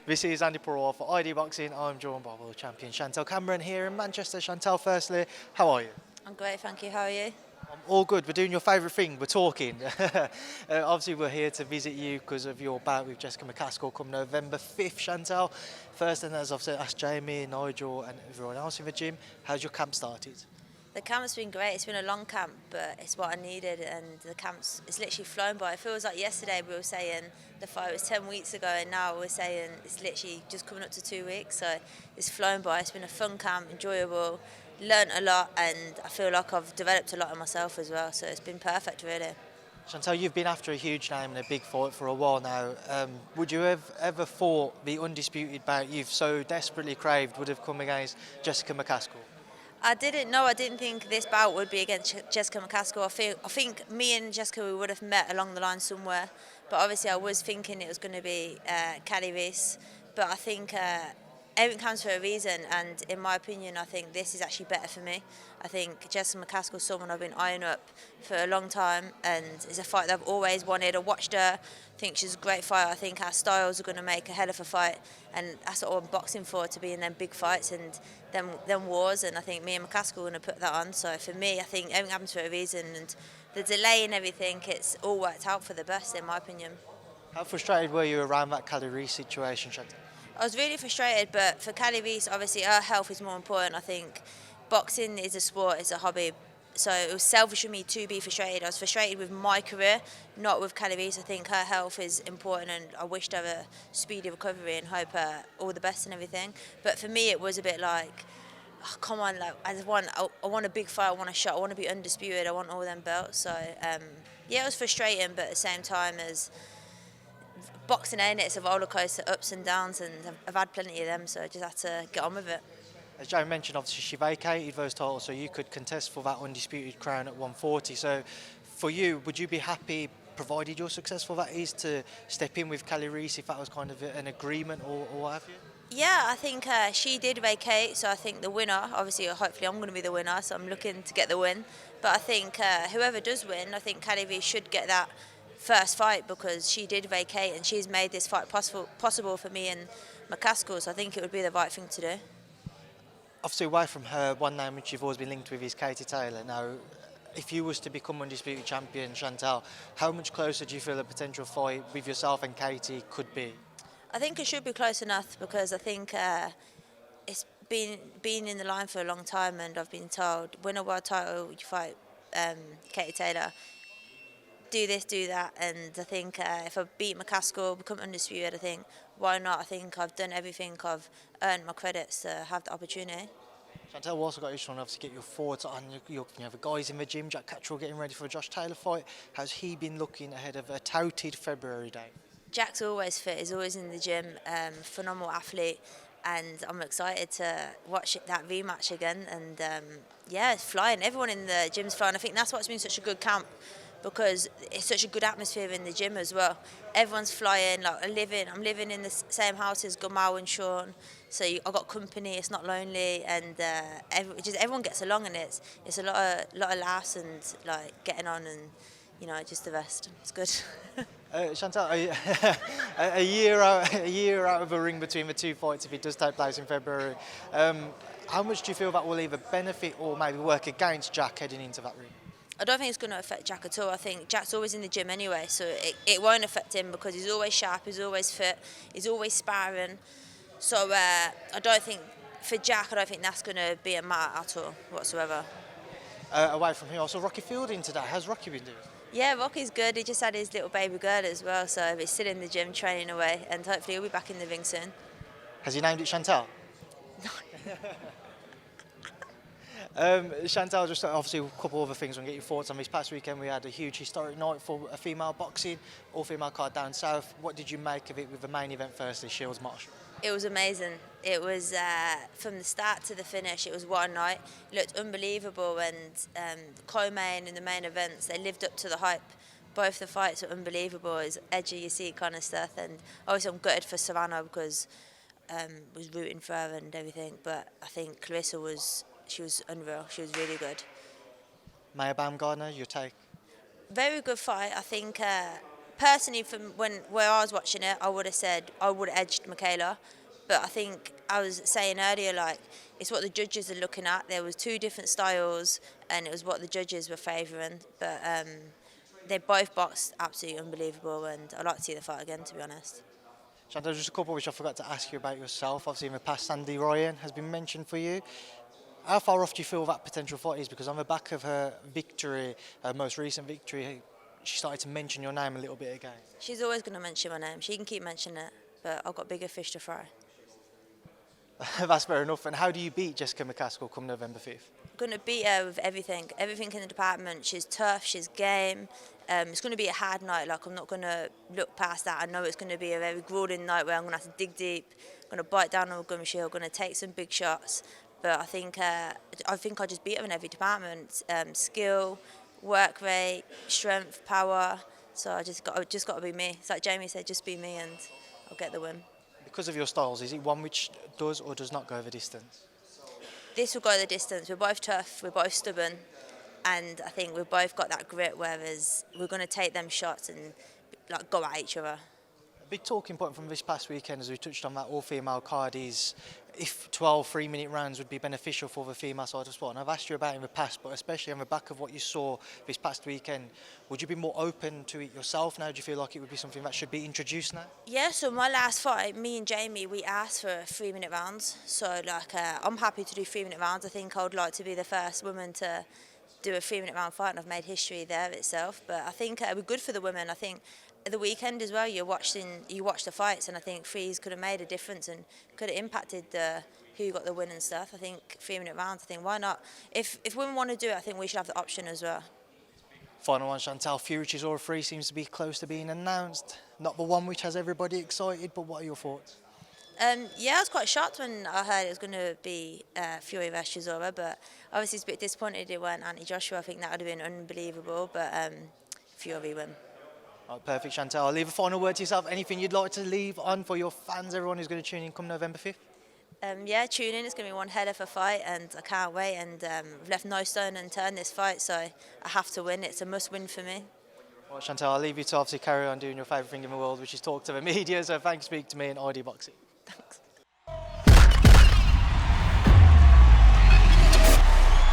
This is Andi Purewal for ID Boxing. I'm joined by world champion Chantelle Cameron here in Manchester. Chantelle, firstly, how are you? I'm great, thank you. How are you? I'm all good. We're doing your favourite thing. We're talking. Obviously, we're here to visit you because of your bout with Jessica McCaskill come November 5th, Chantelle. First, and as I've said, asked Jamie, Nigel, and everyone else in the gym, how's your camp started? The camp's been great. It's been a long camp, but it's what I needed, and it's literally flown by. It feels like yesterday we were saying the fight was 10 weeks ago, and now we're saying it's literally just coming up to 2 weeks. So it's flown by. It's been a fun camp, enjoyable, learnt a lot, and I feel like I've developed a lot of myself as well. So it's been perfect, really. Chantelle, you've been after a huge name and a big fight for a while now. Would you have ever thought the undisputed bout you've so desperately craved would have come against Jessica McCaskill? I didn't know. I didn't think this bout would be against Jessica McCaskill. I think me and Jessica we would have met along the line somewhere, but obviously I was thinking it was going to be Kali Reis. But I think everything comes for a reason, and in my opinion, I think this is actually better for me. I think Jessica McCaskill is someone I've been eyeing up for a long time, and it's a fight that I've always wanted. I watched her. I think she's a great fighter. I think our styles are going to make a hell of a fight, and that's what I'm boxing for, to be in them big fights and them wars. And I think me and McCaskill are going to put that on. So for me, I think everything happens for a reason, and the delay and everything, it's all worked out for the best, in my opinion. How frustrated were you around that Kali Reis situation, Chantelle? I was really frustrated, but for Kali Reis, obviously her health is more important. I think boxing is a sport, it's a hobby. So it was selfish of me to be frustrated. I was frustrated with my career, not with Kali Reis. I think her health is important, and I wished her a speedy recovery and hope her all the best and everything. But for me, it was a bit like, oh, come on, like I want a big fight, I want a shot, I want to be undisputed, I want all them belts. So yeah, it was frustrating, but at the same time, as boxing, ain't it? It's a roller coaster, ups and downs, and I've had plenty of them, so I just had to get on with it. As Joe mentioned, obviously she vacated those titles, so you could contest for that undisputed crown at 140. So for you, would you be happy, provided you're successful, that is, to step in with Kali Reis if that was kind of an agreement or what have you? Yeah, I think she did vacate, so I think the winner, obviously, hopefully I'm going to be the winner, so I'm looking to get the win. But I think whoever does win, I think Kali Reis should get that first fight, because she did vacate and she's made this fight possible for me and McCaskill, so I think it would be the right thing to do. Obviously, away from her, one name which you've always been linked with is Katie Taylor. Now, if you was to become undisputed champion, Chantelle, how much closer do you feel a potential fight with yourself and Katie could be? I think it should be close enough, because I think it's been in the line for a long time, and I've been told, win a world title, you fight Katie Taylor. Do this, do that, and I think if I beat McCaskill, become undisputed, I think, why not? I think I've done everything, I've earned my credits to have the opportunity. Chantelle, we also got you trying to obviously get your thoughts on you have the guys in the gym, Jack Catterall getting ready for a Josh Taylor fight. How's he been looking ahead of a touted February date? Jack's always fit, he's always in the gym, phenomenal athlete, and I'm excited to watch that rematch again. And yeah, it's flying, everyone in the gym's flying. I think that's what's been such a good camp, because it's such a good atmosphere in the gym as well. Everyone's flying. Like I'm living in the same house as Gamal and Sean, so I got company. It's not lonely, and everyone gets along, and it's a lot of laughs and like getting on, and just the rest. It's good. Chantelle, a year out of a ring between the two fights, if it does take place in February, how much do you feel that will either benefit or maybe work against Jack heading into that ring? I don't think it's going to affect Jack at all. I think Jack's always in the gym anyway, so it won't affect him, because he's always sharp, he's always fit, he's always sparring. So I don't think, for Jack, I don't think that's going to be a matter at all whatsoever. Away from here, also Rocky Fielding today. How's Rocky been doing? Yeah, Rocky's good. He just had his little baby girl as well, so he's still in the gym training away, and hopefully he'll be back in the ring soon. Has he named it Chantelle? Chantelle, just obviously a couple other things. I want to get your thoughts on this past weekend. We had a huge historic night for a female boxing, all-female card down south. What did you make of it with the main event firstly, Shields Marshall? It was amazing. It was from the start to the finish. It was one night. It looked unbelievable, and the co-main and the main events, they lived up to the hype. Both the fights were unbelievable. It was edgy, you see, kind of stuff. And obviously, I'm gutted for Savannah, because was rooting for her and everything. But I think Clarissa was unreal. She was really good. Maya Baumgartner, your take? Very good fight. I think personally, from where I was watching it, I would have said I would have edged Michaela, but I think I was saying earlier, like, it's what the judges are looking at. There was two different styles, and it was what the judges were favouring. But they both boxed absolutely unbelievable, and I'd like to see the fight again, to be honest. Chantelle, just a couple which I forgot to ask you about yourself. Obviously, in the past, Andi Ryan has been mentioned for you. How far off do you feel that potential fight is? Because on the back of her victory, her most recent victory, she started to mention your name a little bit again. She's always going to mention my name. She can keep mentioning it, but I've got bigger fish to fry. That's fair enough. And how do you beat Jessica McCaskill come November 5th? I'm going to beat her with everything in the department. She's tough, she's game. It's going to be a hard night. Like, I'm not going to look past that. I know it's going to be a very grueling night where I'm going to have to dig deep. I'm going to bite down on a gum shield. I'm going to take some big shots. But I think I just beat her in every department. Skill, work rate, strength, power. So I just got to be me. It's like Jamie said, just be me and I'll get the win. Because of your styles, is it one which does or does not go the distance? This will go the distance. We're both tough, we're both stubborn, and I think we've both got that grit, whereas we're going to take them shots and like go at each other. A big talking point from this past weekend, as we touched on that all-female card, is if 12 3-minute rounds would be beneficial for the female side of sport. And I've asked you about it in the past, but especially on the back of what you saw this past weekend, would you be more open to it yourself now? Do you feel like it would be something that should be introduced now? Yeah, so my last fight, me and Jamie, we asked for 3-minute rounds. So I'm happy to do 3-minute rounds. I think I would like to be the first woman to do a 3-minute round fight, and I've made history there itself. But I think it would be good for the women. I think at the weekend as well, you watch the fights, and I think threes could have made a difference and could have impacted who got the win and stuff. I think 3-minute rounds, I think, why not? If women want to do it, I think we should have the option as well. Final one, Chantelle. Fury-Chisora 3 seems to be close to being announced. Not the one which has everybody excited, but what are your thoughts? Yeah, I was quite shocked when I heard it was going to be Fury versus Chisora, but obviously it's a bit disappointed it weren't Andi Joshua. I think that would have been unbelievable, but Fury win. Right, perfect, Chantelle. I'll leave a final word to yourself. Anything you'd like to leave on for your fans, everyone who's going to tune in come November 5th? Yeah, tune in. It's going to be one hell of a fight, and I can't wait. And I've left no stone unturned this fight, so I have to win. It's a must-win for me. Well, Chantelle, I'll leave you to obviously carry on doing your favourite thing in the world, which is talk to the media. So thanks for speaking to me and ID Boxing.